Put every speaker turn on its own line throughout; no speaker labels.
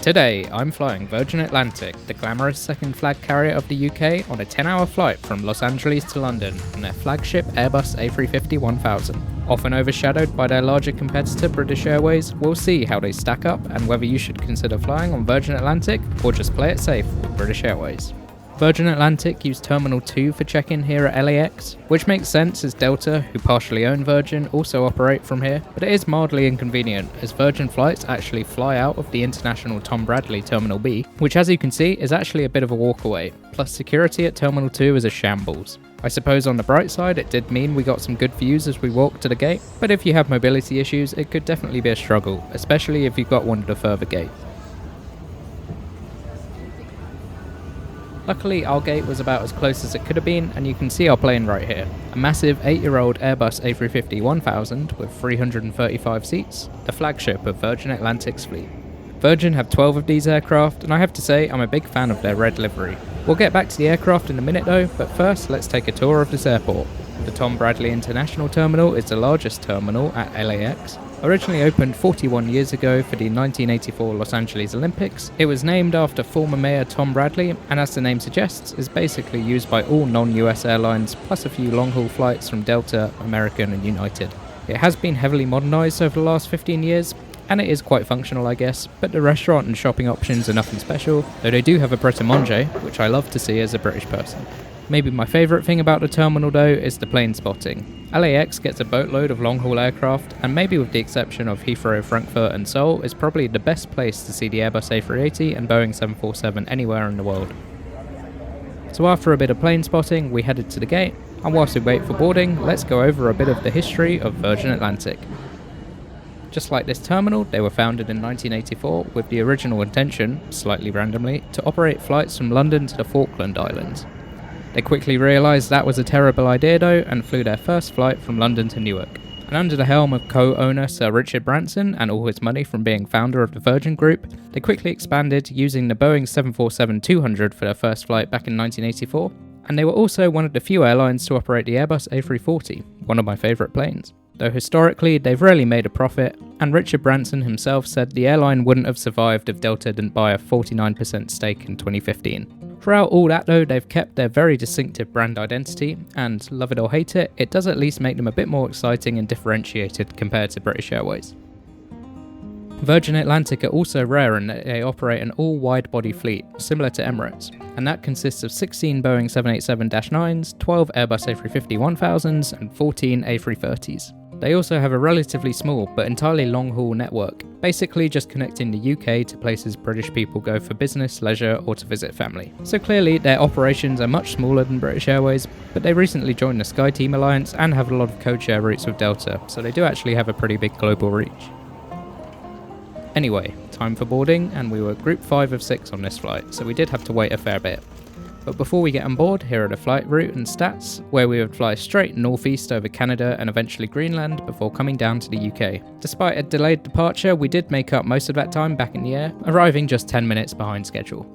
Today, I'm flying Virgin Atlantic, the glamorous second flag carrier of the UK, on a 10-hour flight from Los Angeles to London on their flagship Airbus A350-1000. Often overshadowed by their larger competitor British Airways, we'll see how they stack up and whether you should consider flying on Virgin Atlantic or just play it safe with British Airways. Virgin Atlantic used Terminal 2 for check-in here at LAX, which makes sense as Delta, who partially own Virgin, also operate from here, but it is mildly inconvenient as Virgin flights actually fly out of the international Tom Bradley Terminal B, which as you can see is actually a bit of a walk away, plus security at Terminal 2 is a shambles. I suppose on the bright side it did mean we got some good views as we walked to the gate, but if you have mobility issues it could definitely be a struggle, especially if you've got one at a further gate. Luckily, our gate was about as close as it could have been, and you can see our plane right here. A massive 8-year-old Airbus A350-1000 with 335 seats, the flagship of Virgin Atlantic's fleet. Virgin have 12 of these aircraft, and I have to say I'm a big fan of their red livery. We'll get back to the aircraft in a minute though, but first let's take a tour of this airport. The Tom Bradley International Terminal is the largest terminal at LAX. Originally opened 41 years ago for the 1984 Los Angeles Olympics, it was named after former Mayor Tom Bradley, and as the name suggests, is basically used by all non-US airlines, plus a few long-haul flights from Delta, American and United. It has been heavily modernised over the last 15 years, and it is quite functional I guess, but the restaurant and shopping options are nothing special, though they do have a pret-a-manger, which I love to see as a British person. Maybe my favourite thing about the terminal though is the plane spotting. LAX gets a boatload of long-haul aircraft, and maybe with the exception of Heathrow, Frankfurt and Seoul, is probably the best place to see the Airbus A380 and Boeing 747 anywhere in the world. So after a bit of plane spotting, we headed to the gate, and whilst we wait for boarding, let's go over a bit of the history of Virgin Atlantic. Just like this terminal, they were founded in 1984 with the original intention, slightly randomly, to operate flights from London to the Falkland Islands. They quickly realised that was a terrible idea though, and flew their first flight from London to Newark. And under the helm of co-owner Sir Richard Branson and all his money from being founder of the Virgin Group, they quickly expanded using the Boeing 747-200 for their first flight back in 1984, and they were also one of the few airlines to operate the Airbus A340, one of my favourite planes. Though historically they've rarely made a profit, and Richard Branson himself said the airline wouldn't have survived if Delta didn't buy a 49% stake in 2015. Throughout all that though, they've kept their very distinctive brand identity, and love it or hate it, it does at least make them a bit more exciting and differentiated compared to British Airways. Virgin Atlantic are also rare in that they operate an all-wide-body fleet, similar to Emirates, and that consists of 16 Boeing 787-9s, 12 Airbus A350-1000s, and 14 A330s. They also have a relatively small but entirely long-haul network, basically just connecting the UK to places British people go for business, leisure or to visit family. So clearly their operations are much smaller than British Airways, but they recently joined the SkyTeam Alliance and have a lot of code-share routes with Delta, so they do actually have a pretty big global reach. Anyway, time for boarding, and we were group 5 of 6 on this flight, so we did have to wait a fair bit. But before we get on board, here are the flight route and stats, where we would fly straight northeast over Canada and eventually Greenland before coming down to the UK. Despite a delayed departure, we did make up most of that time back in the air, arriving just 10 minutes behind schedule.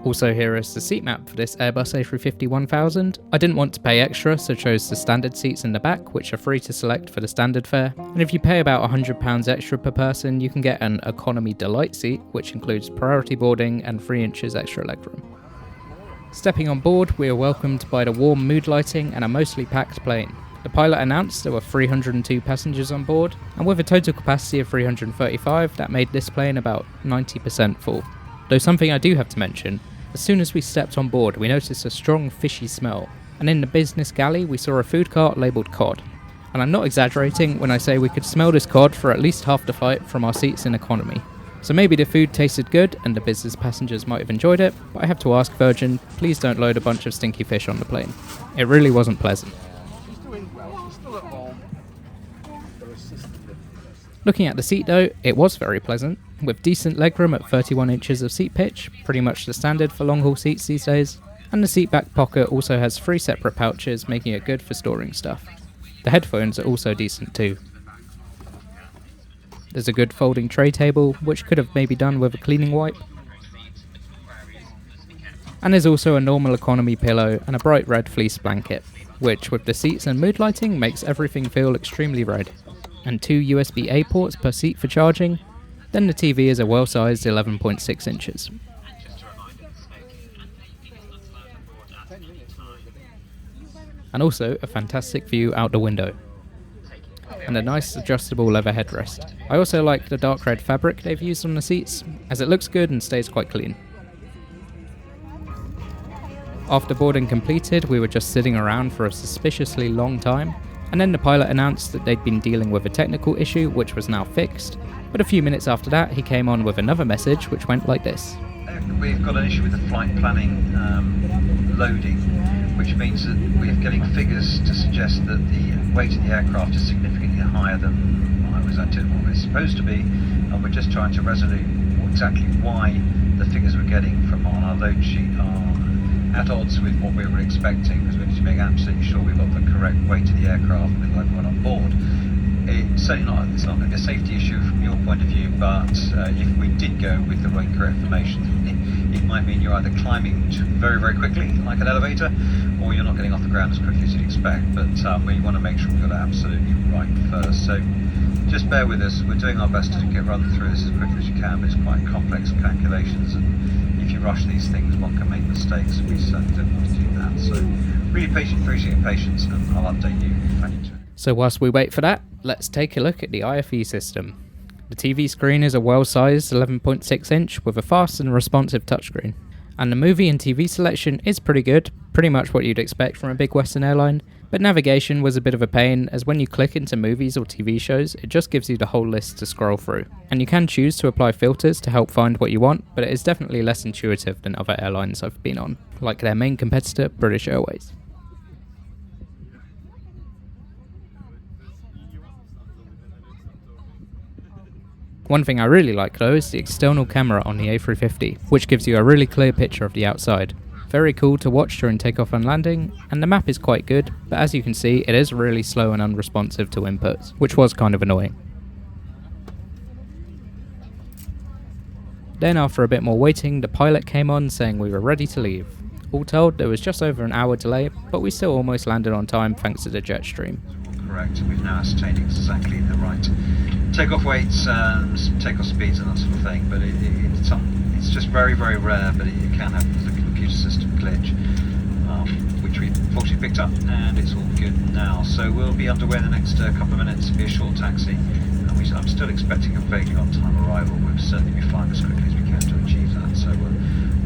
Also here is the seat map for this Airbus A350-1000. I didn't want to pay extra, so chose the standard seats in the back, which are free to select for the standard fare. And if you pay about £100 extra per person, you can get an Economy Delight seat, which includes priority boarding and 3 inches extra legroom. Stepping on board, we are welcomed by the warm mood lighting and a mostly packed plane. The pilot announced there were 302 passengers on board, and with a total capacity of 335, that made this plane about 90% full. Though something I do have to mention, as soon as we stepped on board, we noticed a strong fishy smell, and in the business galley we saw a food cart labelled cod. And I'm not exaggerating when I say we could smell this cod for at least half the flight from our seats in economy. So maybe the food tasted good and the business passengers might have enjoyed it, but I have to ask Virgin, please don't load a bunch of stinky fish on the plane. It really wasn't pleasant. Looking at the seat though, it was very pleasant, with decent legroom at 31 inches of seat pitch, pretty much the standard for long haul seats these days, and the seat back pocket also has 3 separate pouches, making it good for storing stuff. The headphones are also decent too. There's a good folding tray table, which could have maybe done with a cleaning wipe. And there's also a normal economy pillow and a bright red fleece blanket, which with the seats and mood lighting makes everything feel extremely red. and 2 USB-A ports per seat for charging. Then the TV is a well-sized 11.6 inches. And also a fantastic view out the window. And a nice adjustable leather headrest. I also like the dark red fabric they've used on the seats, as it looks good and stays quite clean. After boarding completed, we were just sitting around for a suspiciously long time, and then the pilot announced that they'd been dealing with a technical issue which was now fixed, but a few minutes after that he came on with another message which went like this.
We've got an issue with the flight planning loading, which means that we're getting figures to suggest that the weight of the aircraft is significantly higher than what it's supposed to be, and we're just trying to resolve exactly why the figures we're getting from on our load sheet are at odds with what we were expecting, because we need to make absolutely sure we've got the correct weight of the aircraft with everyone on board. It's certainly not going to be a safety issue from your point of view, but if we did go with the right correct information, it might mean you're either climbing very, very quickly, like an elevator, or you're not getting off the ground as quickly as you'd expect. But we want to make sure we've got it absolutely right first. So just bear with us. We're doing our best to run through this as quickly as you can, but it's quite complex calculations, and if you rush these things, one can make mistakes. We certainly don't want to do that. So really appreciate your patience, and I'll update you if I need to.
So whilst we wait for that, let's take a look at the IFE system. The TV screen is a well-sized 11.6 inch with a fast and responsive touchscreen. And the movie and TV selection is pretty good, pretty much what you'd expect from a big Western airline, but navigation was a bit of a pain, as when you click into movies or TV shows, it just gives you the whole list to scroll through. And you can choose to apply filters to help find what you want, but it is definitely less intuitive than other airlines I've been on, like their main competitor, British Airways. One thing I really like though is the external camera on the A350, which gives you a really clear picture of the outside. Very cool to watch during takeoff and landing, and the map is quite good, but as you can see it is really slow and unresponsive to inputs, which was kind of annoying. Then after a bit more waiting, the pilot came on saying we were ready to leave. All told, there was just over an hour delay, but we still almost landed on time thanks to the jet stream.
Correct, we've now ascertained exactly the right takeoff weights and takeoff speeds and that sort of thing, but it's just very, very rare, but it can happen with a computer system glitch, which we fortunately picked up, and it's all good now. So we'll be underway in the next couple of minutes. It'll be a short taxi, and I'm still expecting a vaguely on-time arrival. We'll certainly be flying as quickly as we can to achieve that. So we'll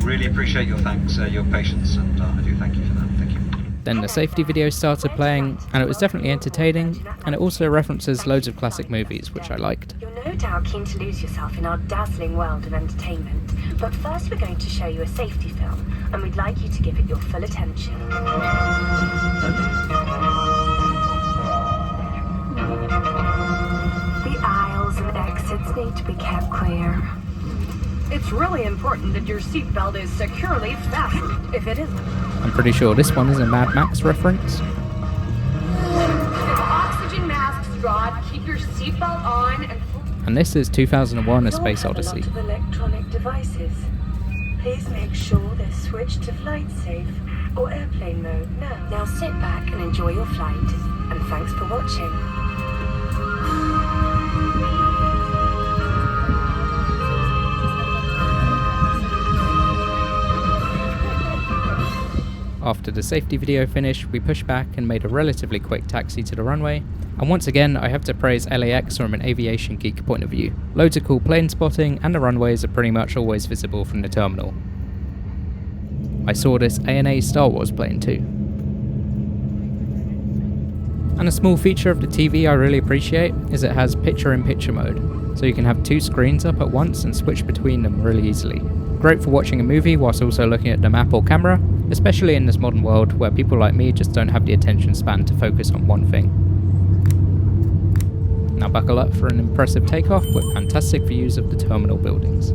really appreciate your patience, and I do thank you for that. Thank you.
Then the safety video started playing, and it was definitely entertaining, and it also references loads of classic movies, which I liked.
You're no doubt keen to lose yourself in our dazzling world of entertainment, but first we're going to show you a safety film, and we'd like you to give it your full attention. The aisles and exits need to be kept clear. It's really important that your seatbelt is securely fastened. If it isn't,
I'm pretty sure this one is a Mad Max reference.
oxygen masks drawn, keep your seatbelt on,
And this is 2001: A Space Odyssey.
Of electronic devices. Please make sure they're switched to flight safe or airplane mode now. Now sit back and enjoy your flight, and thanks for watching.
After the safety video finished, we pushed back and made a relatively quick taxi to the runway. And once again, I have to praise LAX from an aviation geek point of view. Loads of cool plane spotting, and the runways are pretty much always visible from the terminal. I saw this ANA Star Wars plane too. And a small feature of the TV I really appreciate is it has picture-in-picture mode, so you can have two screens up at once and switch between them really easily. Great for watching a movie whilst also looking at the map or camera, especially in this modern world where people like me just don't have the attention span to focus on one thing. Now buckle up for an impressive takeoff with fantastic views of the terminal buildings.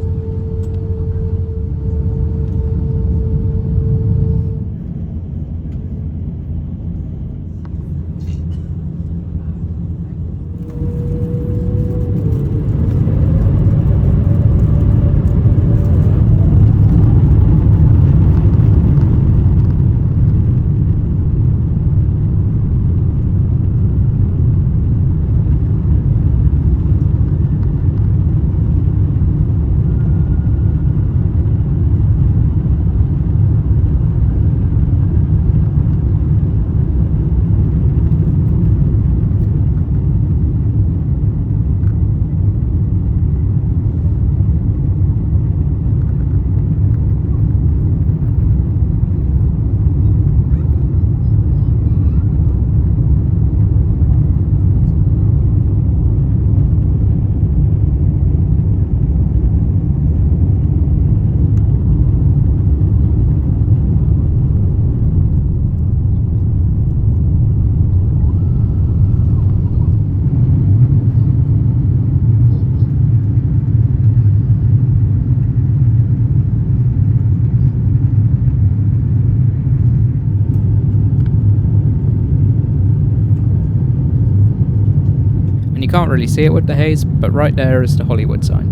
can't really see it with the haze, but right there is the Hollywood sign.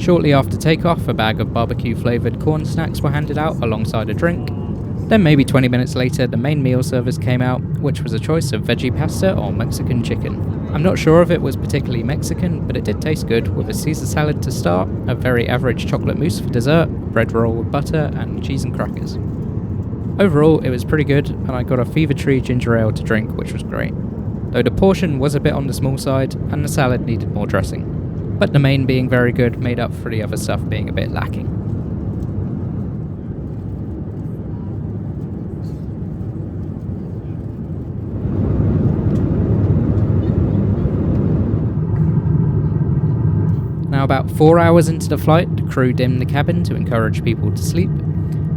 Shortly after takeoff, a bag of barbecue flavoured corn snacks were handed out alongside a drink. Then maybe 20 minutes later, the main meal service came out, which was a choice of veggie pasta or Mexican chicken. I'm not sure if it was particularly Mexican, but it did taste good, with a Caesar salad to start, a very average chocolate mousse for dessert, bread roll with butter, and cheese and crackers. Overall, it was pretty good, and I got a Fever Tree ginger ale to drink, which was great. Though the portion was a bit on the small side, and the salad needed more dressing. But the main being very good made up for the other stuff being a bit lacking. Now about 4 hours into the flight, the crew dimmed the cabin to encourage people to sleep,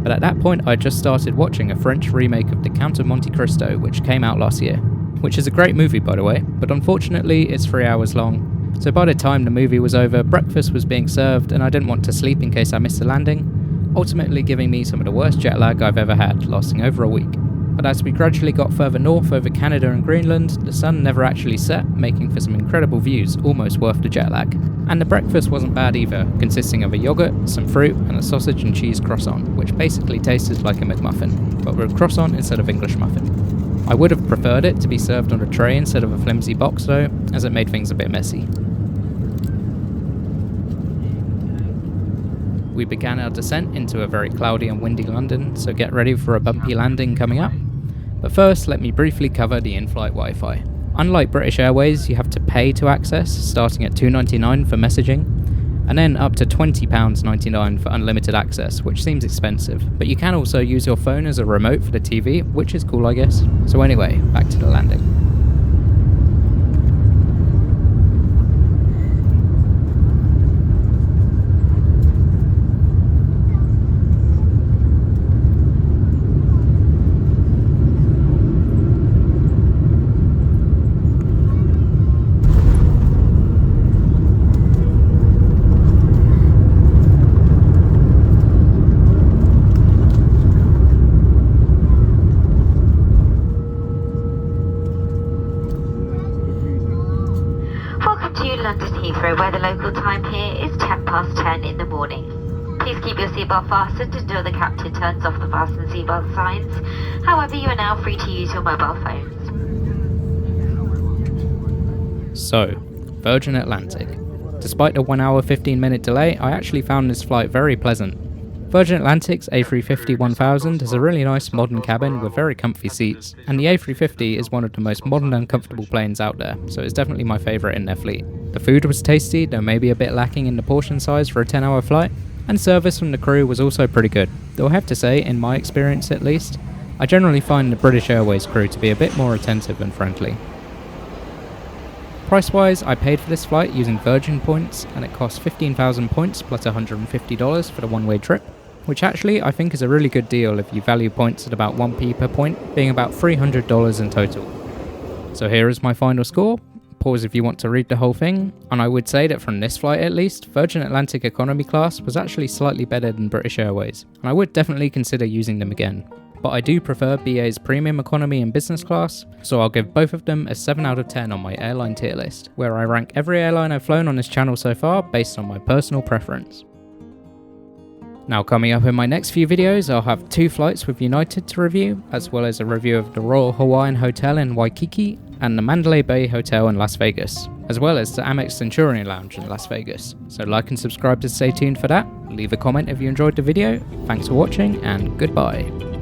but at that point I just started watching a French remake of The Count of Monte Cristo, which came out last year, which is a great movie by the way, but unfortunately it's 3 hours long. So by the time the movie was over, breakfast was being served and I didn't want to sleep in case I missed the landing, ultimately giving me some of the worst jet lag I've ever had, lasting over a week. But as we gradually got further north over Canada and Greenland, the sun never actually set, making for some incredible views, almost worth the jet lag. And the breakfast wasn't bad either, consisting of a yogurt, some fruit and a sausage and cheese croissant, which basically tasted like a McMuffin, but with croissant instead of English muffin. I would have preferred it to be served on a tray instead of a flimsy box though, as it made things a bit messy. We began our descent into a very cloudy and windy London, so get ready for a bumpy landing coming up. But first, let me briefly cover the in-flight Wi-Fi. Unlike British Airways, you have to pay to access, starting at £2.99 for messaging, and then up to £20.99 for unlimited access, which seems expensive. But you can also use your phone as a remote for the TV, which is cool I guess. So anyway, back to the landing.
London Heathrow, where the local time here is 10:10 in the morning. Please keep your seatbelt fastened until the captain turns off the fasten seatbelt signs. However, you are now free to use your mobile phones.
So, Virgin Atlantic. Despite the 1 hour 15-minute delay, I actually found this flight very pleasant. Virgin Atlantic's A350-1000 has a really nice modern cabin with very comfy seats, and the A350 is one of the most modern and comfortable planes out there, so it's definitely my favourite in their fleet. The food was tasty, though maybe a bit lacking in the portion size for a 10-hour flight, and service from the crew was also pretty good, though I have to say, in my experience at least, I generally find the British Airways crew to be a bit more attentive and friendly. Price-wise, I paid for this flight using Virgin points, and it cost 15,000 points plus $150 for the one-way trip, which actually I think is a really good deal if you value points at about 1p per point, being about $300 in total. So here is my final score. Pause if you want to read the whole thing, and I would say that from this flight at least, Virgin Atlantic Economy Class was actually slightly better than British Airways, and I would definitely consider using them again. But I do prefer BA's Premium Economy and Business Class, so I'll give both of them a 7 out of 10 on my airline tier list, where I rank every airline I've flown on this channel so far based on my personal preference. Now coming up in my next few videos, I'll have 2 flights with United to review, as well as a review of the Royal Hawaiian Hotel in Waikiki and the Mandalay Bay Hotel in Las Vegas, as well as the Amex Centurion Lounge in Las Vegas. So like and subscribe to stay tuned for that, leave a comment if you enjoyed the video, thanks for watching and goodbye.